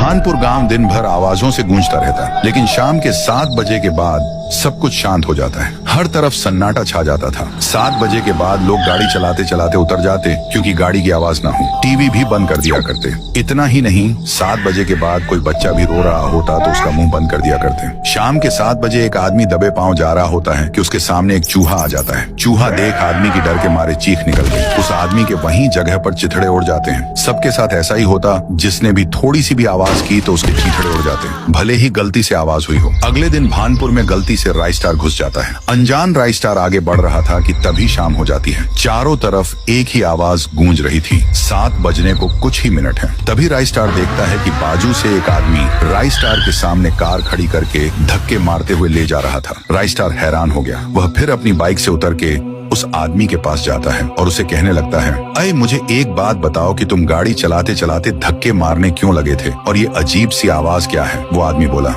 भानपुर गांव दिन भर आवाजों से गूंजता रहता है, लेकिन शाम के 7 बजे के बाद सब कुछ शांत हो जाता है। हर तरफ सन्नाटा छा जाता था। 7 बजे के बाद लोग गाड़ी चलाते चलाते उतर जाते, क्योंकि गाड़ी की आवाज ना हो। टीवी भी बंद कर दिया करते। इतना ही नहीं, 7 बजे के बाद कोई बच्चा भी रो रहा होता तो उसका मुंह बंद कर दिया करते। शाम के 7 बजे एक आदमी दबे पांव जा रहा होता है कि उसके सामने एक चूहा आ जाता है। चूहा देख आदमी की डर के मारे चीख निकल गई। उस आदमी के वहीं जगह पर चिथड़े उड़ जाते हैं। सबके साथ ऐसा ही होता, जिसने भी थोड़ी सी भी आवाज की तो उसके चिथड़े उड़ जाते हैं, भले ही गलती से आवाज हुई हो। अगले दिन भानपुर में गलती से राइस स्टार घुस जाता है। अनजान राइस स्टार आगे बढ़ रहा था कि तभी शाम हो जाती है। चारों तरफ एक ही आवाज गूंज रही थी। 7 बजने को कुछ ही मिनट है। तभी राइस स्टार देखता है कि बाजू से एक आदमी राइस स्टार के सामने कार खड़ी करके धक्के मारते हुए ले जा रहा था। राइस स्टार हैरान हो गया। वह फिर अपनी बाइक से उतर के उस आदमी के पास जाता है और उसे कहने लगता है, अरे मुझे एक बात बताओ कि तुम गाड़ी चलाते चलाते धक्के मारने क्यों लगे थे, और ये अजीब सी आवाज क्या है? वो आदमी बोला,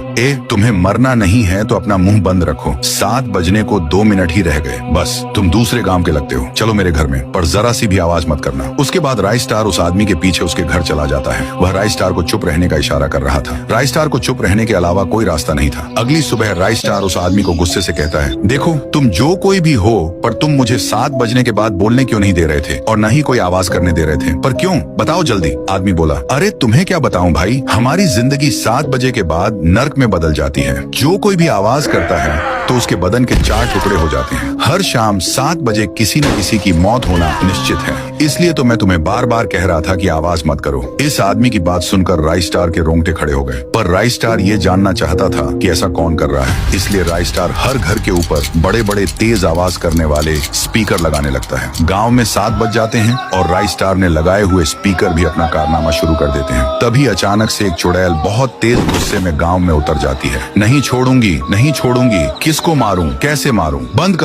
तुम्हें मरना नहीं है तो अपना मुंह बंद रखो। 7 बजने को 2 मिनट ही रह गए, बस तुम दूसरे गांव के लगते हो। चलो मेरे घर में, पर जरा सी भी आवाज मत करना। उसके बाद राइस स्टार उस आदमी के पीछे उसके घर चला जाता है। वह राइस स्टार को चुप रहने का इशारा कर रहा था। राइस स्टार को चुप रहने के अलावा कोई रास्ता नहीं था। अगली सुबह राइस स्टार उस आदमी को गुस्से से कहता है, देखो तुम जो कोई भी हो, पर तुम मुझे 7 बजने के बाद बोलने क्यों नहीं दे रहे थे, और न ही कोई आवाज करने दे रहे थे? पर क्यों, बताओ जल्दी। आदमी बोला, अरे तुम्हें क्या बताऊं भाई, हमारी जिंदगी 7 बजे के बाद नर्क में बदल जाती है। जो कोई भी आवाज करता है तो उसके बदन के 4 टुकड़े हो जाते हैं। हर शाम 7 बजे किसी न किसी की मौत होना निश्चित है। इसलिए तो मैं तुम्हें बार बार कह रहा था कि आवाज मत करो। इस आदमी की बात सुनकर राइस स्टार के रोंगटे खड़े हो गए। पर राइस स्टार ये जानना चाहता था कि ऐसा कौन कर रहा है। इसलिए राइस स्टार हर घर के ऊपर बड़े बड़े तेज आवाज करने वाले स्पीकर लगाने लगता है। गांव में 7 बज जाते हैं और राइस स्टार ने लगाए हुए स्पीकर भी अपना कारनामा शुरू कर देते हैं। तभी अचानक से एक चुड़ैल बहुत तेज गुस्से में गांव में उतर जाती है। नहीं छोड़ूंगी, नहीं छोड़ूंगी, किसको मारूं, कैसे मारूं, बंद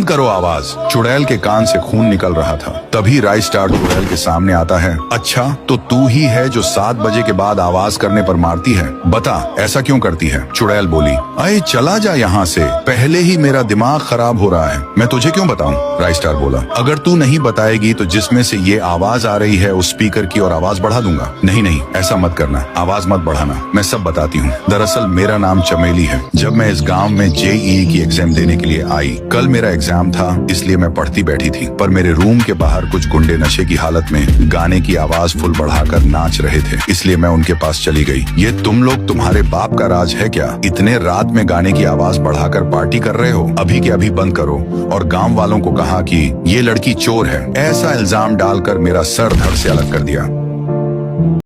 करो आवाज। चुड़ैल के कान से खून निकल रहा था। तभी राइस स्टार चुड़ैल के सामने आता है। अच्छा, तो तू ही है जो 7 बजे के बाद आवाज करने पर मारती है? बता, ऐसा क्यों करती है? चुड़ैल बोली, अरे चला जा यहाँ से, पहले ही मेरा दिमाग खराब हो रहा है। मैं तुझे क्यों बताऊं? राइस स्टार बोला, अगर तू नहीं बताएगी तो जिसमें से ये आवाज आ रही है उस स्पीकर की और आवाज बढ़ा दूंगा। नहीं, ऐसा मत करना, आवाज मत बढ़ाना, मैं सब बताती हूँ। दरअसल मेरा नाम चमेली है। जब मैं इस गांव में जेईई की एग्जाम देने के लिए आई, कल मेरा एग्जाम था, इसलिए मैं पढ़ती बैठी थी। पर मेरे रूम के बाहर कुछ गुंडे नशे की हालत में गाने की आवाज फुल बढ़ाकर नाच रहे थे, इसलिए मैं उनके पास चली गई। ये तुम लोग तुम्हारे बाप का राज है क्या? इतने रात में गाने की आवाज बढ़ाकर पार्टी कर रहे हो? अभी के अभी बंद करो। और गांव वालों को कहा कि ये लड़की चोर है। ऐसा इल्जाम डालकर मेरा सर धड़ से अलग कर दिया।